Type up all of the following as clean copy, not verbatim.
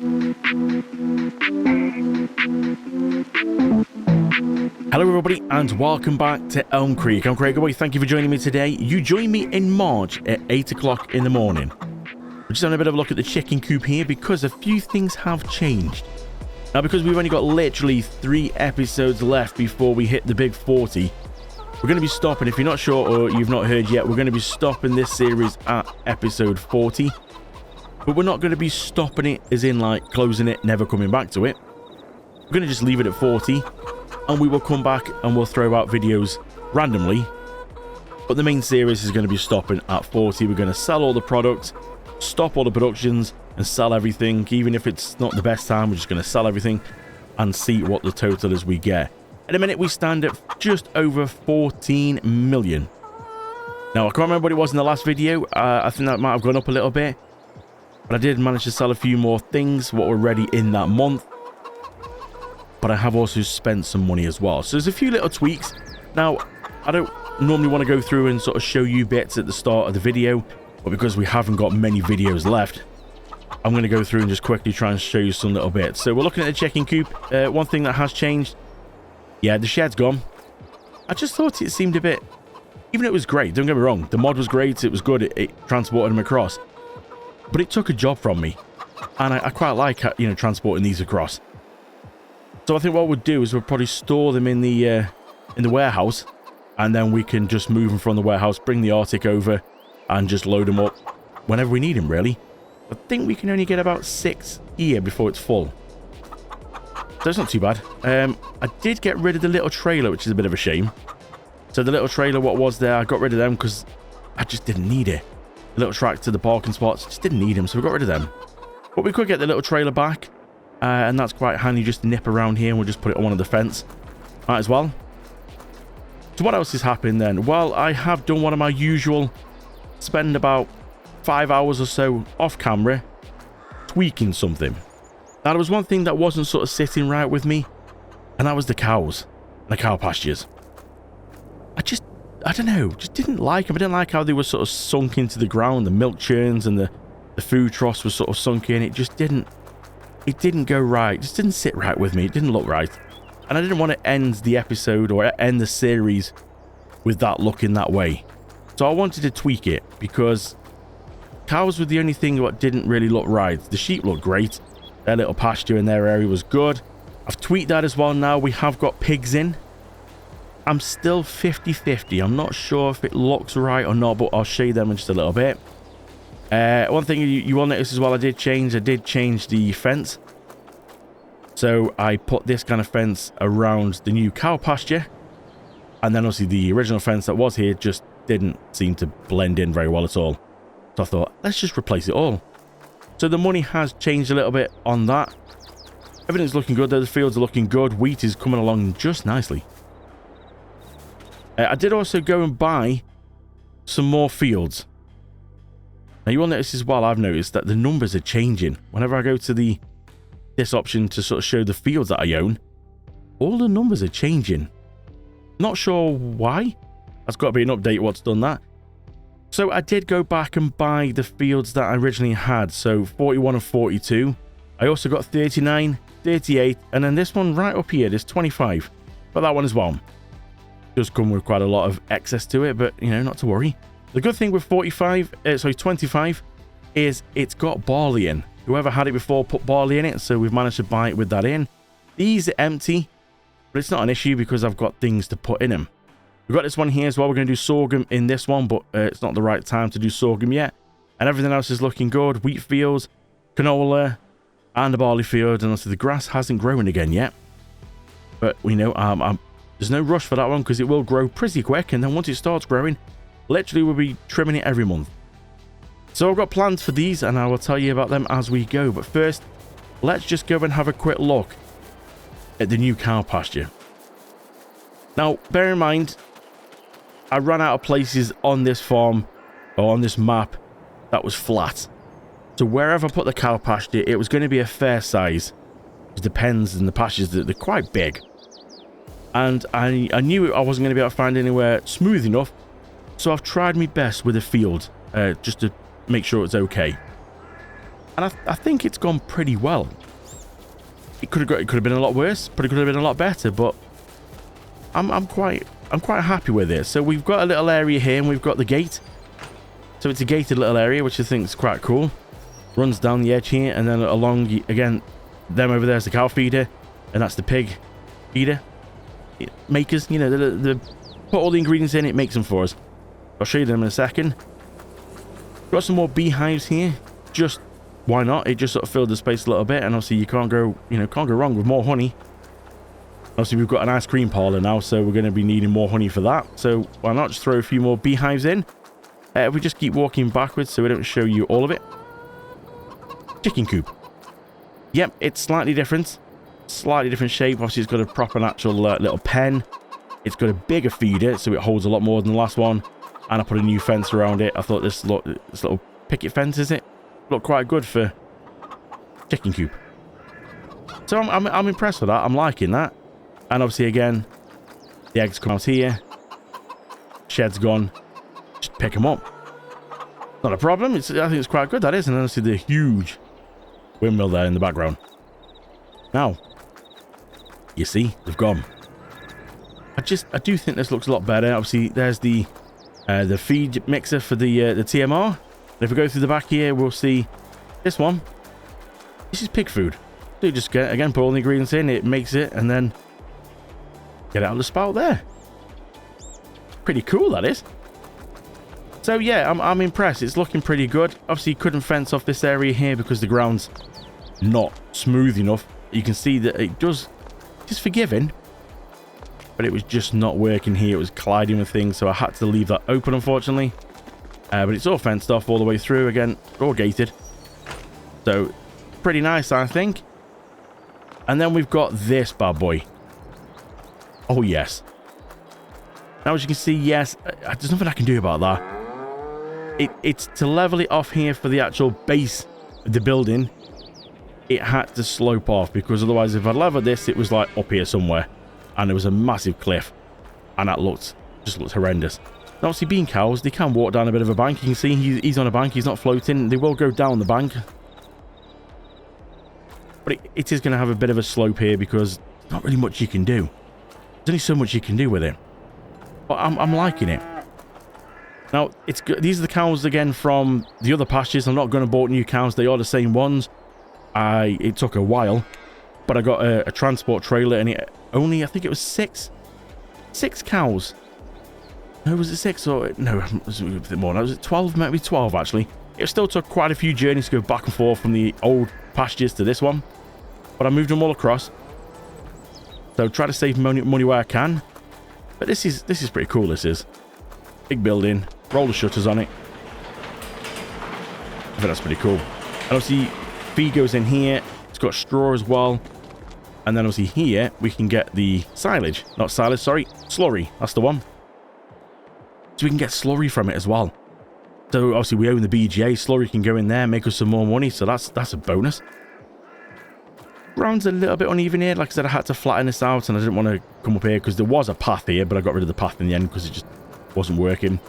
Hello everybody and welcome back to Elm Creek. I'm Craigyboy. Thank you for joining me today. You join me in March at 8 o'clock in the morning. We're just having a bit of a look at the chicken coop here because a few things have changed. Now, because we've only got literally 3 episodes left before we hit the big 40, we're going to be stopping. If you're not sure or you've not heard yet, we're going to be stopping this series at episode 40. But we're not going to be stopping it as in like closing it, never coming back to it. We're going to just leave it at 40. And we will come back and we'll throw out videos randomly. But the main series is going to be stopping at 40. We're going to sell all the products, stop all the productions, and sell everything. Even if it's not the best time, we're just going to sell everything and see what the total is we get. At the minute, we stand at just over 14 million. Now, I can't remember what it was in the last video. I think that might have gone up a little bit. But I did manage to sell a few more things, what were ready in that month. But I have also spent some money as well. So there's a few little tweaks. Now, I don't normally want to go through and sort of show you bits at the start of the video, but because we haven't got many videos left, I'm going to go through and just quickly try and show you some little bits. So we're looking at the chicken coop. One thing that has changed, yeah, the shed's gone. I just thought it seemed a bit, even though it was great, don't get me wrong, the mod was great, it was good, it transported them across, but it took a job from me, and I quite like, you know, transporting these across. So I think what we'll do is we'll probably store them in the warehouse, and then we can just move them from the warehouse, bring the Arctic over, and just load them up whenever we need them, really. I think we can only get about 6 here before it's full. So it's not too bad. I did get rid of the little trailer, which is a bit of a shame. So the little trailer, what was there, I got rid of them because I just didn't need it. The little tractor, the parking spots, just didn't need them, so we got rid of them. But we could get the little trailer back. And that's quite handy, just to nip around here and we'll just put it on one of the fence. Might as well. So what else has happened then? Well, I have done one of my usual, spend about 5 hours or so off camera tweaking something. Now, there was one thing that wasn't sort of sitting right with me, and that was the cows and the cow pastures. I don't know, just didn't like them. I didn't like how they were sort of sunk into the ground. The milk churns and the food troughs were sort of sunk in. It just didn't go right. It just didn't sit right with me. It didn't look right. And I didn't want to end the episode or end the series with that looking that way. So I wanted to tweak it because cows were the only thing that didn't really look right. The sheep looked great. Their little pasture in their area was good. I've tweaked that as well now. We have got pigs in. I'm still 50-50. I'm not sure if it looks right or not, but I'll show you them in just a little bit. One thing you will notice as well, I did change the fence. So I put this kind of fence around the new cow pasture, and then obviously the original fence that was here just didn't seem to blend in very well at all. So I thought, let's just replace it all. So the money has changed a little bit on that. Everything's looking good though. The fields are looking good. Wheat is coming along just nicely. I did also go and buy some more fields. Now, you will notice as well, I've noticed that the numbers are changing. Whenever I go to this option to sort of show the fields that I own, all the numbers are changing. Not sure why. That's got to be an update what's done that. So I did go back and buy the fields that I originally had. So 41 and 42. I also got 39, 38, and then this one right up here, this 25. Got that one as well. Does come with quite a lot of excess to it, but, you know, not to worry. The good thing with 25 is it's got barley in. Whoever had it before put barley in it, so we've managed to buy it with that in. These are empty, but it's not an issue because I've got things to put in them. We've got this one here as well. We're going to do sorghum in this one, but it's not the right time to do sorghum yet. And everything else is looking good. Wheat fields, canola, and the barley field. And also the grass hasn't grown again yet. But we know there's no rush for that one because it will grow pretty quick. And then once it starts growing, literally we'll be trimming it every month. So I've got plans for these and I will tell you about them as we go. But first, let's just go and have a quick look at the new cow pasture. Now, bear in mind, I ran out of places on this farm or on this map that was flat. So wherever I put the cow pasture, it was going to be a fair size. It depends on the pastures, they're quite big. And I knew I wasn't going to be able to find anywhere smooth enough. So I've tried my best with a field, just to make sure it's okay. And I think it's gone pretty well. It could have been a lot worse, but it could have been a lot better, but I'm quite happy with it. So we've got a little area here, and we've got the gate. So it's a gated little area, which I think is quite cool. Runs down the edge here, and then along, again, them over there is the cow feeder, and that's the pig feeder. Makers, you know, the put all the ingredients in, it makes them for us. I'll show you them in a second. Got some more beehives here. Just, why not? It just sort of filled the space a little bit, and obviously you can't go wrong with more honey. Obviously we've got an ice cream parlor now, so we're going to be needing more honey for that. So why not just throw a few more beehives in? If we just keep walking backwards so we don't show you all of it. Chicken coop. Yep, it's slightly different. Slightly different shape. Obviously, it's got a proper natural little pen. It's got a bigger feeder, so it holds a lot more than the last one. And I put a new fence around it. I thought this little picket fence, is it? Looked quite good for chicken coop. So I'm impressed with that. I'm liking that. And obviously, again, the eggs come out here. Shed's gone. Just pick them up. Not a problem. I think it's quite good, that is. And then I see the huge windmill there in the background. Now, you see, they've gone. I do think this looks a lot better. Obviously, there's the feed mixer for the TMR. And if we go through the back here, we'll see this one. This is pig food. So you just get, again, put all the ingredients in, it makes it, and then get it out of the spout there. Pretty cool, that is. So yeah, I'm impressed. It's looking pretty good. Obviously, you couldn't fence off this area here because the ground's not smooth enough. You can see that it does, just forgiving, but it was just not working here. It was colliding with things, so I had to leave that open, unfortunately. But it's all fenced off all the way through. Again, all gated. So pretty nice, I think. And then we've got this bad boy. Oh yes. Now, as you can see, yes, there's nothing I can do about that. It's to level it off here for the actual base of the building. It had to slope off, because otherwise, if I leveled this, it was like up here somewhere, and there was a massive cliff, and that just looked horrendous. Now, obviously, being cows, they can walk down a bit of a bank. You can see he's on a bank. He's not floating. They will go down the bank, but it is going to have a bit of a slope here because there's not really much you can do. There's only so much you can do with it, but I'm liking it. Now, it's good. These are the cows, again, from the other pastures. I'm not going to bought new cows. They are the same ones. It took a while, but I got a transport trailer, and it only, I think it was six cows. No, was it 6 or... No, it was a bit more. No, was it 12? Maybe 12, actually. It still took quite a few journeys to go back and forth from the old pastures to this one, but I moved them all across. So try to save money where I can. But this is pretty cool, this is. Big building. Roller shutters on it. I think that's pretty cool. And obviously, feed goes in here. It's got straw as well. And then obviously here, we can get the silage. Not silage, sorry. Slurry. That's the one. So we can get slurry from it as well. So obviously, we own the BGA. Slurry can go in there, make us some more money. So that's a bonus. Ground's a little bit uneven here. Like I said, I had to flatten this out, and I didn't want to come up here because there was a path here, but I got rid of the path in the end because it just wasn't working.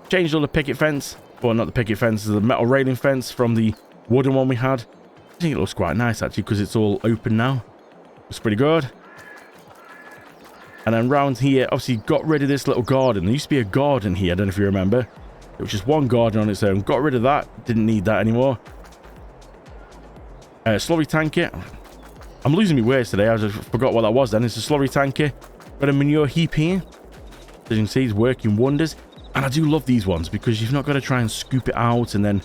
Changed all the picket fence. Well, not the picket fence, the metal railing fence from the wooden one we had. I think it looks quite nice, actually, because it's all open now. Looks pretty good. And then round here, obviously got rid of this little garden. There used to be a garden here, I don't know if you remember. It was just one garden on its own. Got rid of that. Didn't need that anymore. Slurry tanker. I'm losing my words today. I just forgot what that was then. It's a slurry tanker. Got a manure heap here. As you can see, it's working wonders. And I do love these ones because you've not got to try and scoop it out and then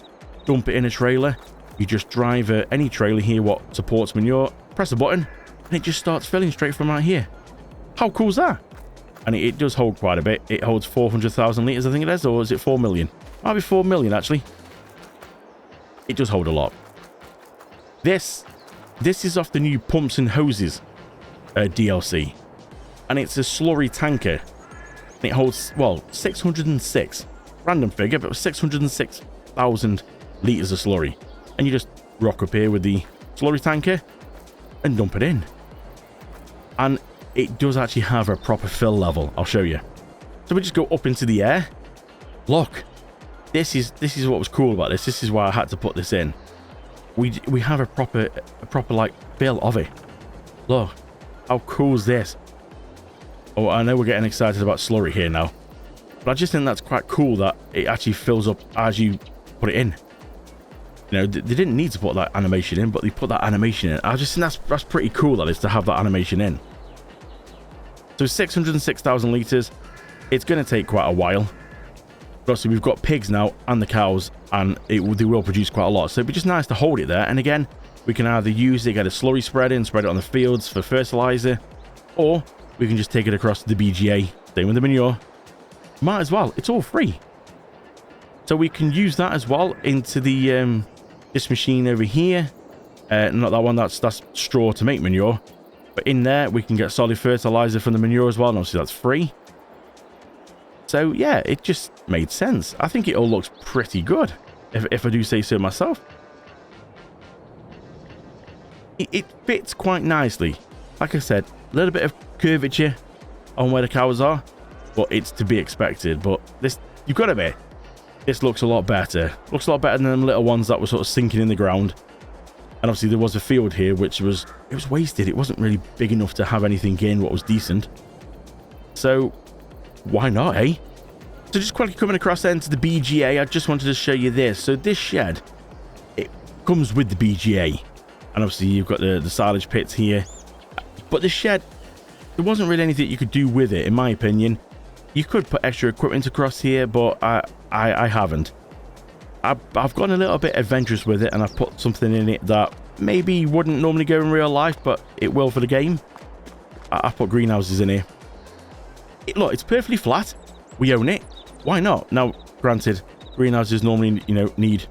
dump it in a trailer. You just drive any trailer here what supports manure, press a button, and it just starts filling straight from right here. How cool is that? And it does hold quite a bit. It holds 400,000 litres, I think it is, or is it 4 million? Might be 4 million, actually. It does hold a lot. This is off the new Pumps and Hoses DLC. And it's a slurry tanker. And it holds, well, 606. Random figure, but 606,000 litres of slurry. And you just rock up here with the slurry tanker and dump it in. And it does actually have a proper fill level. I'll show you. So we just go up into the air. Look. This is what was cool about this. This is why I had to put this in. we have a proper like bill of it. Look, how cool is this? Oh, I know we're getting excited about slurry here now, but I just think that's quite cool that it actually fills up as you put it in. You know, they didn't need to put that animation in, but they put that animation in. I just think that's pretty cool, that is, to have that animation in. So 606,000 litres. It's going to take quite a while. But obviously, we've got pigs now and the cows, and they will produce quite a lot. So it'd be just nice to hold it there. And again, we can either use it, get a slurry spread it on the fields for fertilizer, or we can just take it across to the BGA, same with the manure. Might as well. It's all free. So we can use that as well into the this machine over here. Not that one, that's straw to make manure. But in there, we can get solid fertilizer from the manure as well. And obviously, that's free. So, yeah, it just made sense. I think it all looks pretty good, if I do say so myself. It fits quite nicely. Like I said, a little bit of curvature on where the cows are, but it's to be expected. But this, you've got to be. This looks a lot better. Looks a lot better than them little ones that were sort of sinking in the ground. And obviously there was a field here which was wasted. It wasn't really big enough to have anything in what was decent. So why not, eh? So just quickly coming across then to the BGA, I just wanted to show you this. So this shed, it comes with the BGA. And obviously you've got the silage pits here. But the shed, there wasn't really anything you could do with it, in my opinion. You could put extra equipment across here, but I haven't. I've gone a little bit adventurous with it, and I've put something in it that maybe wouldn't normally go in real life, but it will for the game. I've put greenhouses in here. Look, it's perfectly flat. We own it. Why not? Now, granted, greenhouses normally, you know, need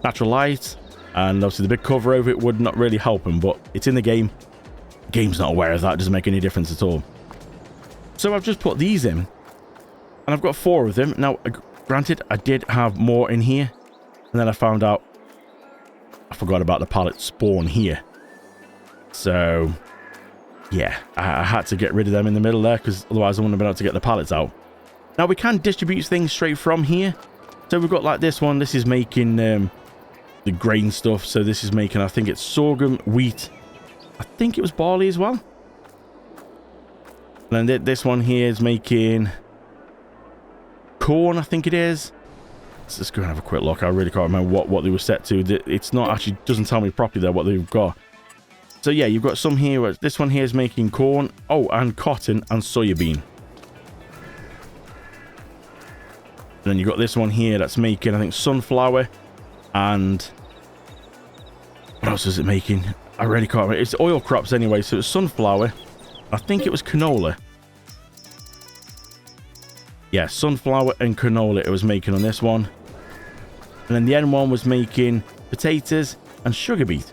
natural light, and obviously the big cover over it would not really help them, but it's in the game. The game's not aware of that. It doesn't make any difference at all. So I've just put these in, and I've got 4 of them. Now, granted, I did have more in here, and then I found out I forgot about the pallet spawn here. So, yeah, I had to get rid of them in the middle there, because otherwise I wouldn't have been able to get the pallets out. Now, we can distribute things straight from here. So we've got like this one. This is making the grain stuff. So this is making, I think it's sorghum, wheat. I think it was barley as well. And then this one here is making corn, I think it is. Let's just go and have a quick look. I really can't remember what they were set to. It's not actually, doesn't tell me properly there what they've got. So yeah, you've got some here. This one here is making corn. Oh, and cotton and soybean. And then you've got this one here that's making, I think, sunflower. And what else is it making? I really can't remember. It's oil crops anyway. So it's sunflower. I think it was canola. Yeah, sunflower and canola it was making on this one. And then the end one was making potatoes and sugar beet.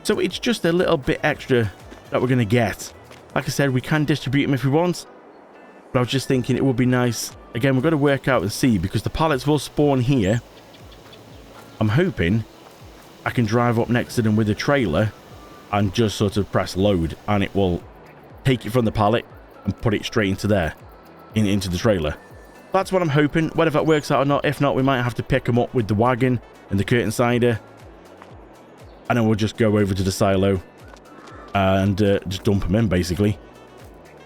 So it's just a little bit extra that we're going to get. Like I said, we can distribute them if we want. But I was just thinking it would be nice. Again, we've got to work out and see, because the pallets will spawn here. I'm hoping I can drive up next to them with a trailer and just sort of press load, and it will take it from the pallet and put it straight into there, into the trailer. That's what I'm hoping. Whether that works out or not, if not, we might have to pick them up with the wagon and the curtain cider, and then we'll just go over to the silo and just dump them in, basically.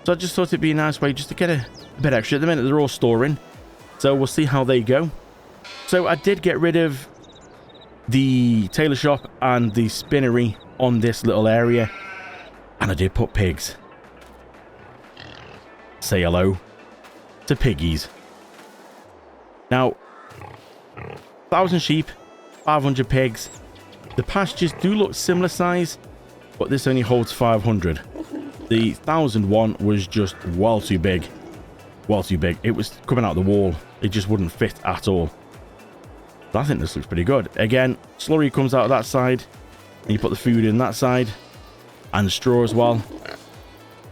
So I just thought it'd be a nice way just to get a bit extra. At the minute, they're all storing, so we'll see how they go. So I did get rid of the tailor shop and the spinnery on this little area, and I did put pigs. Say hello to piggies. Now, 1,000 sheep, 500 pigs. The pastures do look similar size, but this only holds 500. The 1,000 one was just well too big. Well too big. It was coming out the wall. It just wouldn't fit at all. But I think this looks pretty good. Again, slurry comes out of that side, and you put the food in that side, and straw as well.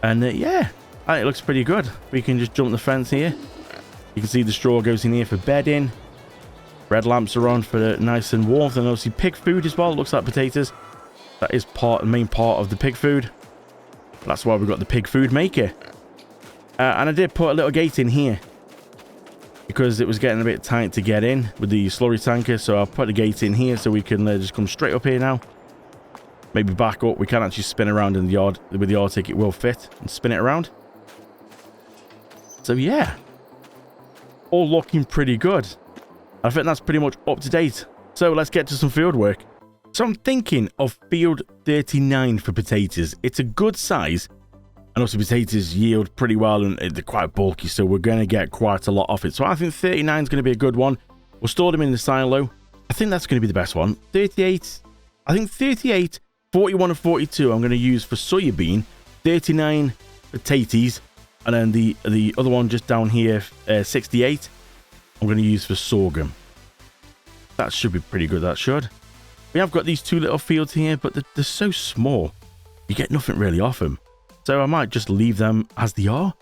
And yeah, I think it looks pretty good. We can just jump the fence here. You can see the straw goes in here for bedding. Red lamps are on for the nice and warmth, and obviously pig food as well. It looks like potatoes. That is the main part of the pig food. That's why we've got the pig food maker. And I did put a little gate in here, because it was getting a bit tight to get in with the slurry tanker. So I'll put the gate in here so we can just come straight up here now. Maybe back up. We can actually spin around in the yard. With the yard ticket will fit and spin it around. So yeah, all looking pretty good. I think that's pretty much up to date. So let's get to some field work. So I'm thinking of field 39 for potatoes. It's a good size, and also potatoes yield pretty well, and they're quite bulky, so we're going to get quite a lot off it. So I think 39 is going to be a good one. We'll store them in the silo. I think that's going to be the best one. 38, I think 38, 41 and 42 I'm going to use for soybean, 39 potatoes, and then the other one just down here, 68, I'm going to use for sorghum. That should be pretty good, that should. We have got these two little fields here, but they're so small. You get nothing really off them. So I might just leave them as they are.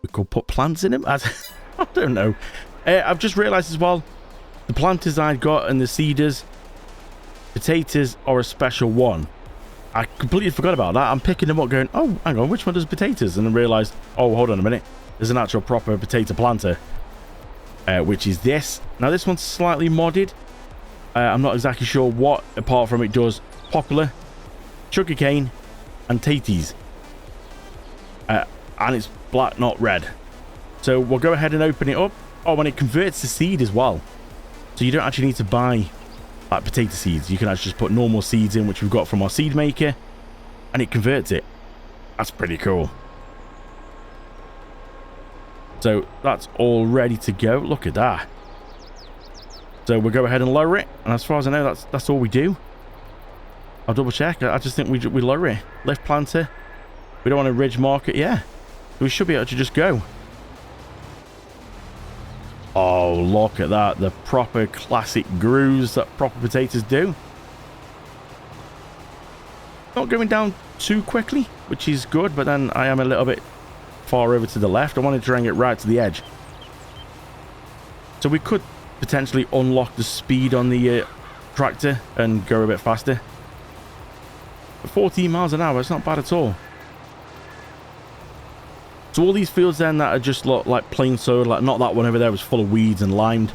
We could put plants in them. I don't know. I've just realised as well, the planters I got and the seeders, potatoes are a special one. I completely forgot about that. I'm picking them up going, oh, hang on, which one does potatoes? And I realised, oh, hold on a minute. There's an actual proper potato planter, which is this. Now, this one's slightly modded. I'm not exactly sure what, apart from it does poplar, sugarcane, and taties. And it's black, not red. So we'll go ahead and open it up. Oh, and it converts to seed as well. So you don't actually need to buy like potato seeds. You can actually just put normal seeds in, which we've got from our seed maker, and it converts it. That's pretty cool. So that's all ready to go. Look at that. So we'll go ahead and lower it, and as far as I know, that's all we do. I'll double check. I just think we lower it. Lift planter. We don't want to ridge mark it. Yeah, we should be able to just go. Oh, look at that. The proper classic grooves that proper potatoes do. Not going down too quickly, which is good, but then I am a little bit far over to the left. I want to bring it right to the edge. So we could potentially unlock the speed on the tractor and go a bit faster. But 14 miles an hour, it's not bad at all. So all these fields then that are just like plain sowed, like not that one over there was full of weeds and limed.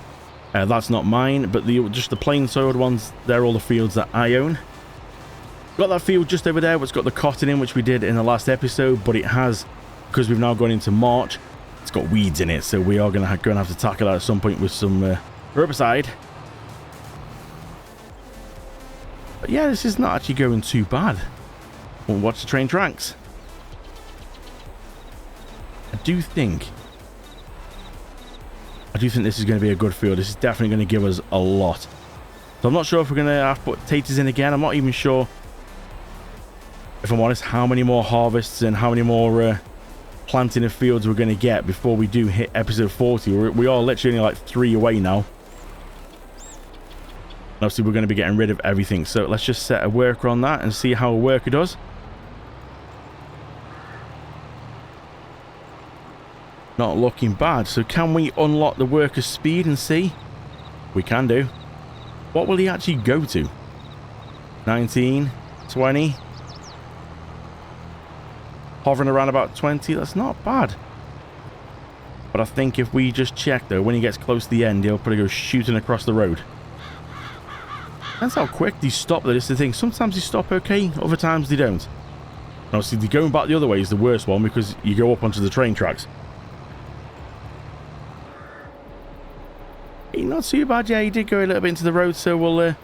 That's not mine, but just the plain sowed ones, they're all the fields that I own. Got that field just over there, which got the cotton in, which we did in the last episode, but it has, because we've now gone into March, it's got weeds in it, so we are going to have to tackle that at some point with some herbicide. But yeah, this is not actually going too bad. We'll watch the train tracks. I do think this is going to be a good field. This is definitely going to give us a lot. So I'm not sure if we're going to have to put potatoes in again. I'm not even sure, if I'm honest, how many more harvests and how many more planting of fields we're going to get before we do hit episode 40. We are literally only like 3 away now. And obviously we're going to be getting rid of everything. So let's just set a worker on that and see how a worker does. Not looking bad. So can we unlock the worker's speed and see? We can do. What will he actually go to? 19, 20. Hovering around about 20. That's not bad. But I think if we just check though, when he gets close to the end, he'll probably go shooting across the road. That's how quick these stop though. This is the thing. Sometimes they stop okay, other times they don't. Now see, going back the other way is the worst one because you go up onto the train tracks. Not too bad. Yeah, he did go a little bit into the road, so we'll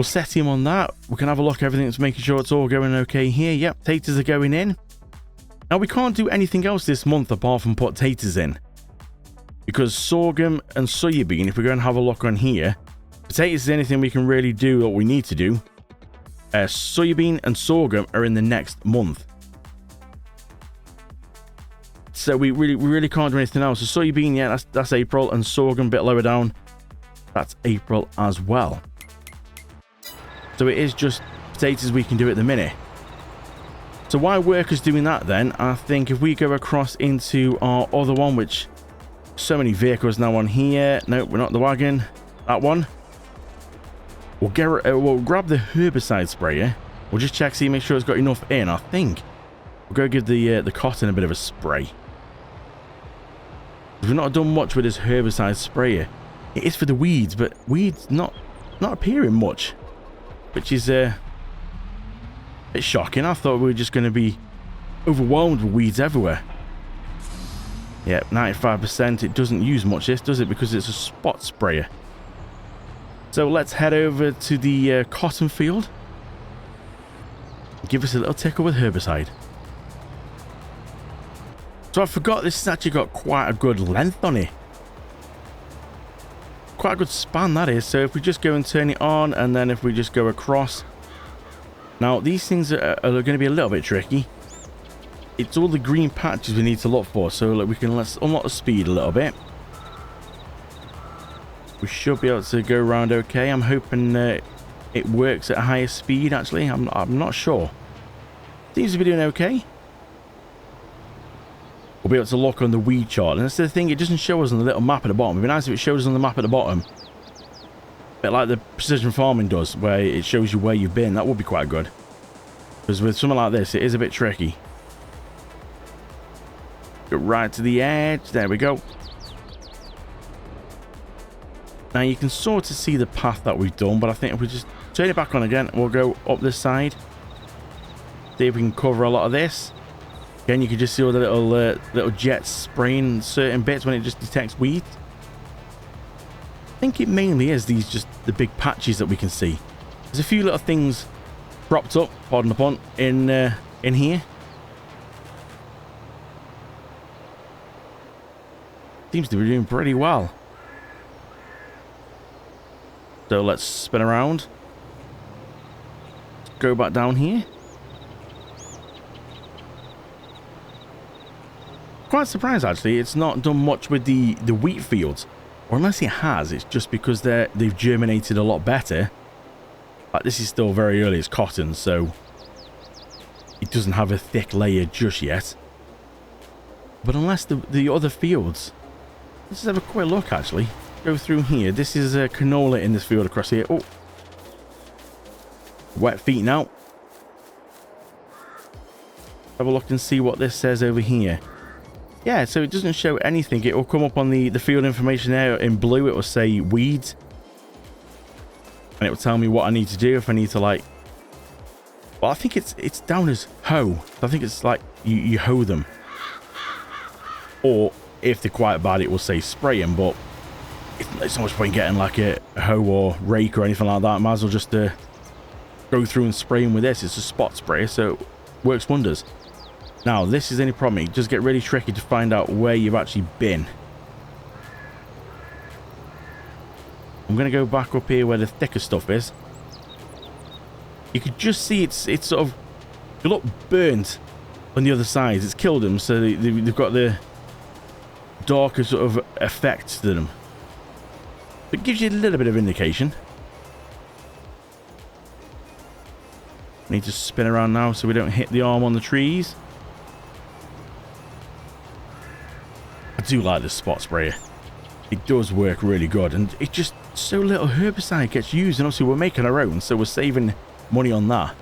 set him on that. We can have a look at everything, to making sure it's all going okay here. Yep, taters are going in. Now we can't do anything else this month apart from put taters in, because sorghum and soybean, if we go and have a look on here, potatoes is anything we can really do what we need to do. Soybean and sorghum are in the next month. So we really can't do anything else. So soybean, yeah, that's April, and sorghum a bit lower down, that's April as well. So it is just potatoes we can do at the minute. So why workers doing that then? I think if we go across into our other one, which so many vehicles now on here. No, we're not the wagon. That one. We'll grab the herbicide sprayer. We'll just check, see, make sure it's got enough in. I think we'll go give the cotton a bit of a spray. We've not done much with this herbicide sprayer. It is for the weeds, but weeds not appearing much, which is a bit shocking. I thought we were just going to be overwhelmed with weeds everywhere. Yep, 95%. It doesn't use much, this, does it? Because it's a spot sprayer. So let's head over to the cotton field. Give us a little tickle with herbicide. So I forgot this has actually got quite a good length on it. Quite a good span, that is. So if we just go and turn it on, and then if we just go across. Now, these things are going to be a little bit tricky. It's all the green patches we need to look for. So like, let's unlock the speed a little bit. We should be able to go around okay. I'm hoping it works at a higher speed, actually. I'm not sure. Seems to be doing okay. We'll be able to look on the weed chart. And that's the thing, it doesn't show us on the little map at the bottom. It'd be nice if it shows us on the map at the bottom. A bit like the precision farming does, where it shows you where you've been. That would be quite good. Because with something like this, it is a bit tricky. Go right to the edge. There we go. Now you can sort of see the path that we've done, but I think if we just turn it back on again, we'll go up this side. See if we can cover a lot of this. Again, you can just see all the little jets spraying certain bits when it just detects weeds. I think it mainly is just the big patches that we can see. There's a few little things propped up, pardon the pun, in here. Seems to be doing pretty well. So let's spin around. Let's go back down here. Quite surprised, actually, it's not done much with the wheat fields. Or unless it has, it's just because they've germinated a lot better. Like, this is still very early, it's cotton, so it doesn't have a thick layer just yet. But unless the other fields... Let's have a quick look, actually. Go through here. This is a canola in this field across here. Oh. Wet feet now. Have a look and see what this says over here. Yeah, so it doesn't show anything. It will come up on the field information there in blue. It will say weeds. And it will tell me what I need to do if I need to, like... Well, I think it's down as hoe. I think it's like you hoe them. Or if they're quite bad, it will say spray them. But it's not much point getting like a hoe or rake or anything like that. Might as well just go through and spray them with this. It's a spot sprayer, so it works wonders. Now, this is any problem. It does get really tricky to find out where you've actually been. I'm going to go back up here where the thicker stuff is. You could just see it's sort of... They look burnt on the other side. It's killed them, so they've got the darker sort of effect to them. It gives you a little bit of indication. Need to spin around now so we don't hit the arm on the trees. I do like this spot sprayer. It does work really good, and it's just so little herbicide gets used, and obviously we're making our own, so we're saving money on that.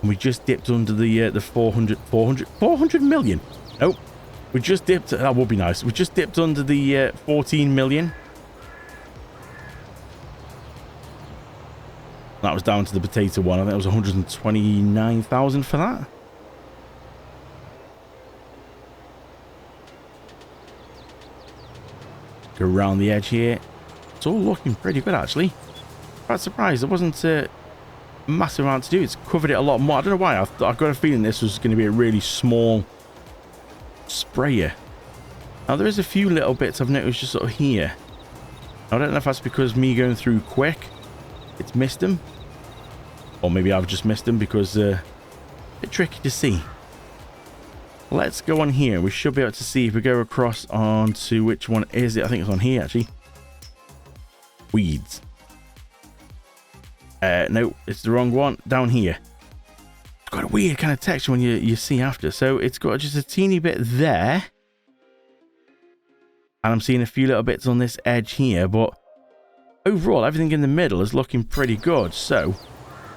And we just dipped under the 400 million. Nope. We just dipped, that would be nice. We just dipped under the 14 million. That was down to the potato one. I think it was 129,000 for that. Go around the edge here. It's all looking pretty good, actually. Quite surprised. There wasn't a massive amount to do. It's covered it a lot more. I don't know why. I've got a feeling this was going to be a really small sprayer. Now, there is a few little bits I've noticed just sort of here. I don't know if that's because me going through quick, it's missed them. Or maybe I've just missed them because a bit tricky to see. Let's go on here. We should be able to see if we go across onto which one is it. I think it's on here, actually. Weeds. No, it's the wrong one. Down here. It's got a weird kind of texture when you see after. So it's got just a teeny bit there. And I'm seeing a few little bits on this edge here. But overall, everything in the middle is looking pretty good. So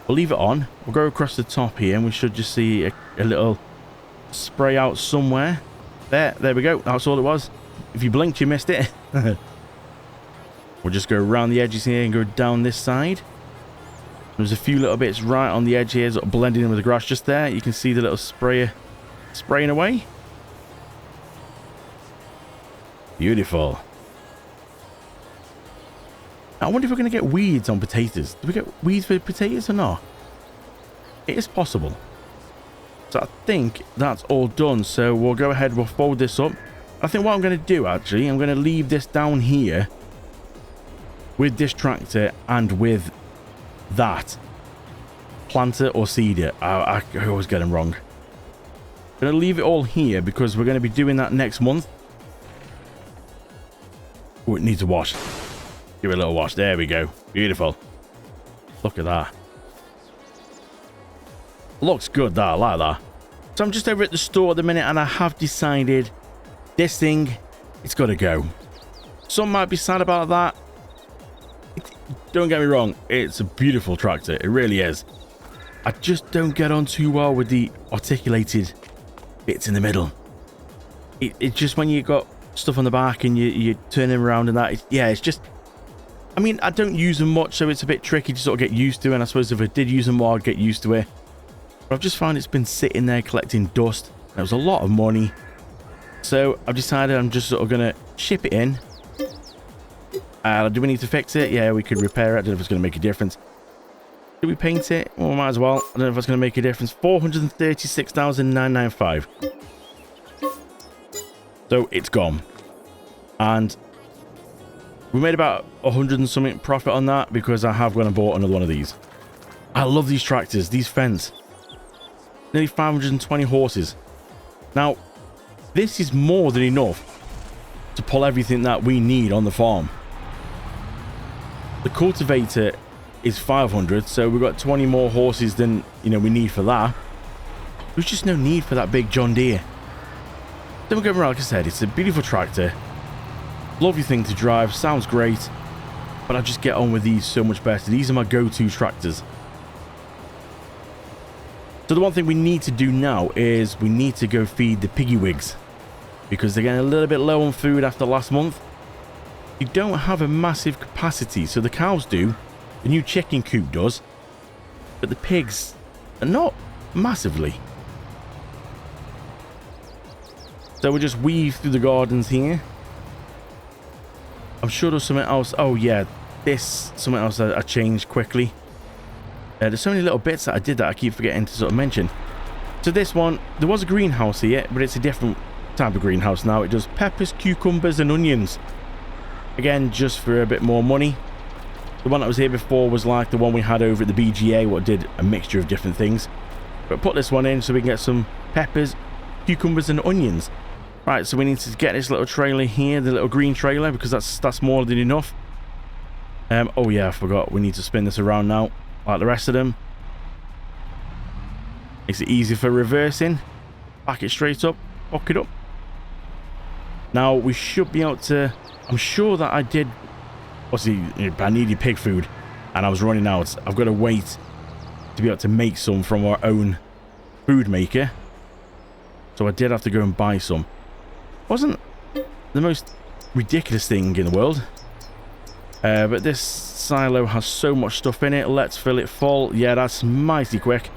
we'll leave it on. We'll go across the top here and we should just see a little spray out somewhere. There we go. That's all it was. If you blinked, you missed it. We'll just go around the edges here and go down this side. There's a few little bits right on the edge here, sort of blending in with the grass just there. You can see the little sprayer spraying away. Beautiful. I wonder if we're going to get weeds on potatoes. Do we get weeds for potatoes or not? It is possible. So I think that's all done. So we'll go ahead, we'll fold this up. I think what I'm going to do, actually, I'm going to leave this down here with this tractor and with that planter or seeder. I always get them wrong. I'm going to leave it all here because we're going to be doing that next month. Oh, it needs a wash. Give it a little wash. There we go. Beautiful. Look at that. Looks good, that. I like that. So I'm just over at the store at the minute and I have decided this thing, it's got to go. Some might be sad about that. Don't get me wrong, it's a beautiful tractor. It really is. I just don't get on too well with the articulated bits in the middle. It's just when you got stuff on the back and you turn them around and that. It's just... I mean, I don't use them much, so it's a bit tricky to sort of get used to. And I suppose if I did use them more, I'd get used to it. But I've just found it's been sitting there collecting dust. That was a lot of money. So I've decided I'm just sort of going to ship it in. Do we need to fix it? Yeah, we could repair it. I don't know if it's going to make a difference. Do we paint it? Well, might as well. I don't know if it's going to make a difference. 436,995. So it's gone. And we made about 100 and something profit on that because I have gone and bought another one of these. I love these tractors. These Fendt. Nearly 520 horses. Now, this is more than enough to pull everything that we need on the farm. The cultivator is 500, so we've got 20 more horses than, we need for that. There's just no need for that big John Deere. Don't get me wrong, like I said, it's a beautiful tractor. Lovely thing to drive, sounds great. But I just get on with these so much better. These are my go-to tractors. So the one thing we need to do now is we need to go feed the piggy wigs. Because they're getting a little bit low on food after last month. You don't have a massive capacity, so the cows do. The new chicken coop does. But the pigs are not massively. So we'll just weave through the gardens here. I'm sure there's something else. Oh yeah, something else I changed quickly. There's so many little bits that I did that I keep forgetting to sort of mention. So this one, there was a greenhouse here, but it's a different type of greenhouse now. It does peppers, cucumbers and onions. Again, just for a bit more money. The one that was here before was like the one we had over at the BGA, what did a mixture of different things. But put this one in so we can get some peppers, cucumbers and onions. Right, so we need to get this little trailer here, the little green trailer, because that's more than enough. Oh yeah, I forgot. We need to spin this around now, like the rest of them. Makes it easy for reversing. Back it straight up, hook it up. Now we should be able to... I'm sure that I did... Obviously, I needed pig food, and I was running out. I've got to wait to be able to make some from our own food maker. So I did have to go and buy some. Wasn't the most ridiculous thing in the world. But this silo has so much stuff in it. Let's fill it full. Yeah, that's mighty quick.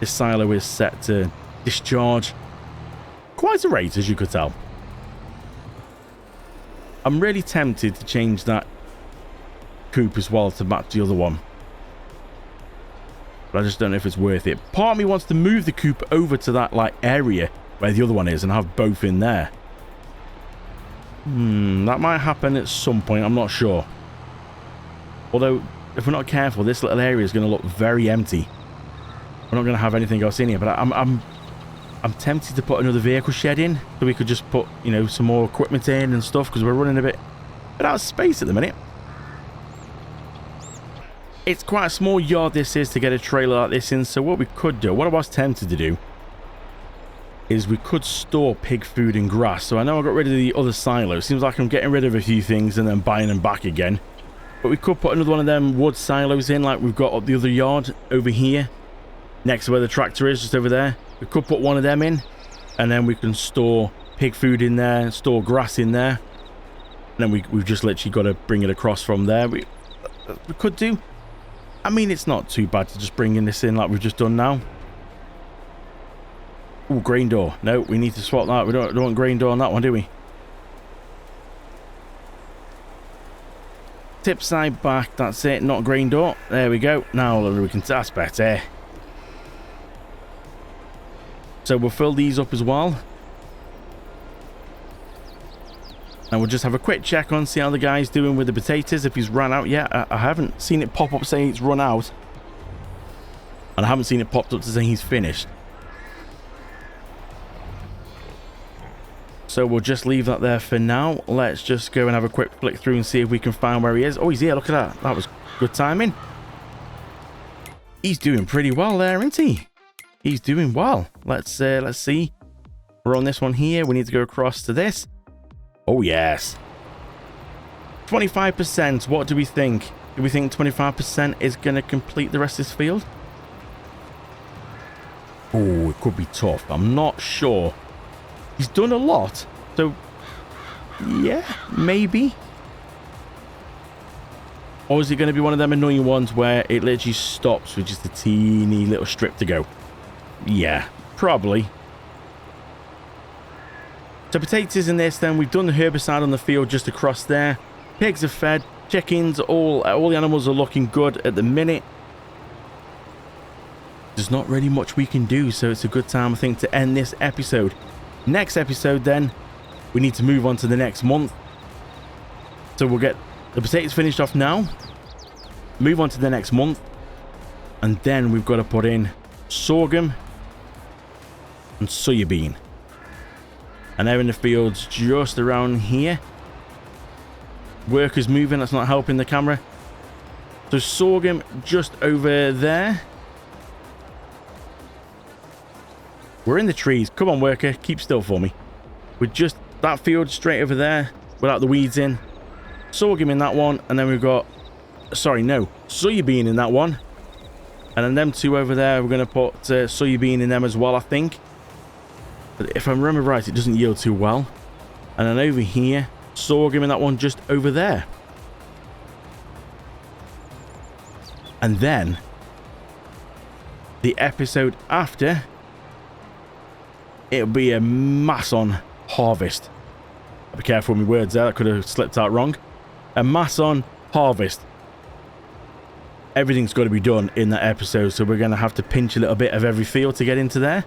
This silo is set to discharge quite a rate, as you could tell. I'm really tempted to change that coop as well to match the other one. But I just don't know if it's worth it. Part of me wants to move the coop over to that area where the other one is and have both in there. That might happen at some point. I'm not sure. Although, if we're not careful, this little area is going to look very empty. We're not going to have anything else in here. But I'm tempted to put another vehicle shed in, so we could just put, some more equipment in and stuff, because we're running a bit out of space at the minute. It's quite a small yard this is to get a trailer like this in, so what we could do, what I was tempted to do, is we could store pig food and grass. So I know I got rid of the other silo. Seems like I'm getting rid of a few things and then buying them back again. But we could put another one of them wood silos in, like we've got up the other yard over here, next to where the tractor is, just over there. We could put one of them in, and then we can store pig food in there, store grass in there. And then we've just literally got to bring it across from there. We could do. I mean, it's not too bad to just bring this in like we've just done now. Oh, grain door. No, we need to swap that. We don't want grain door on that one, do we? Tip side back. That's it. Not grain door. There we go. Now we can. That's better. So we'll fill these up as well. And we'll just have a quick check on, see how the guy's doing with the potatoes, if he's run out yet. I haven't seen it pop up saying it's run out. And I haven't seen it popped up to say he's finished. So we'll just leave that there for now. Let's just go and have a quick flick through and see if we can find where he is. Oh, he's here. Look at that. That was good timing. He's doing pretty well there, isn't he? He's doing well. Let's see. We're on this one here. We need to go across to this. Oh, yes. 25%. What do we think? Do we think 25% is going to complete the rest of this field? Oh, it could be tough. I'm not sure. He's done a lot. So, yeah, maybe. Or is it going to be one of them annoying ones where it literally stops with just a teeny little strip to go? Yeah, probably. So potatoes in this then. We've done the herbicide on the field just across there. Pigs are fed. Chickens, all the animals are looking good at the minute. There's not really much we can do, so it's a good time, I think, to end this episode. Next episode then, we need to move on to the next month. So we'll get the potatoes finished off now, move on to the next month, and then we've got to put in sorghum and soybean. And they're in the fields just around here. Workers moving, that's not helping the camera. So sorghum just over there. We're in the trees. Come on, worker, keep still for me. We're just that field straight over there without the weeds in. Sorghum in that one, and then we've got, sorry, no, soybean in that one. And then them two over there, we're going to put soybean in them as well, I think. But if I remember right, it doesn't yield too well. And then over here, sorghum in that one just over there. And then the episode after, it'll be a mass on harvest. I'll be careful with my words there, that could have slipped out wrong. A mass on harvest. Everything's got to be done in that episode, so we're going to have to pinch a little bit of every field to get into there.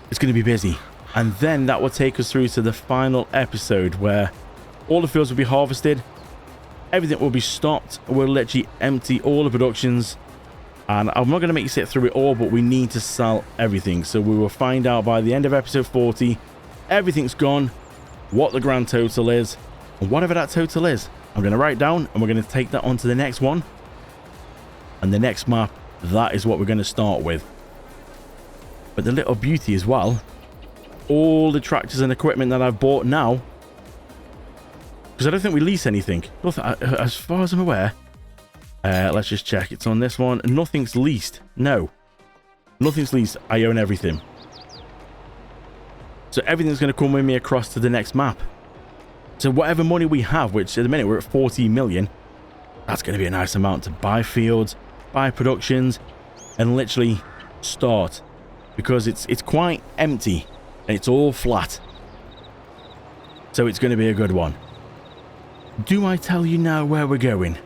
It's going to be busy. And then that will take us through to the final episode where all the fields will be harvested. Everything will be stopped. We'll literally empty all the productions. And I'm not going to make you sit through it all, but we need to sell everything. So we will find out by the end of episode 40, everything's gone, what the grand total is, and whatever that total is, I'm going to write down, and we're going to take that on to the next one. And the next map, that is what we're going to start with. But the little beauty as well, all the tractors and equipment that I've bought now, because I don't think we lease anything. As far as I'm aware, let's just check. It's on this one. Nothing's leased. No. Nothing's leased. I own everything. So everything's going to come with me across to the next map. So whatever money we have, which at the minute we're at 40 million, that's going to be a nice amount to buy fields, buy productions, and literally start. Because it's quite empty, and it's all flat. So it's going to be a good one. Do I tell you now where we're going?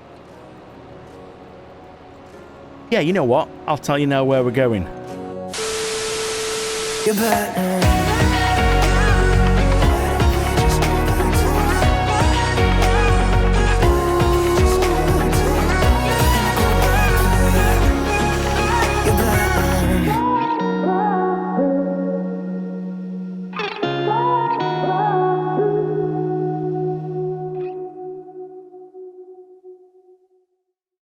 Yeah, you know what? I'll tell you now where we're going. You're better.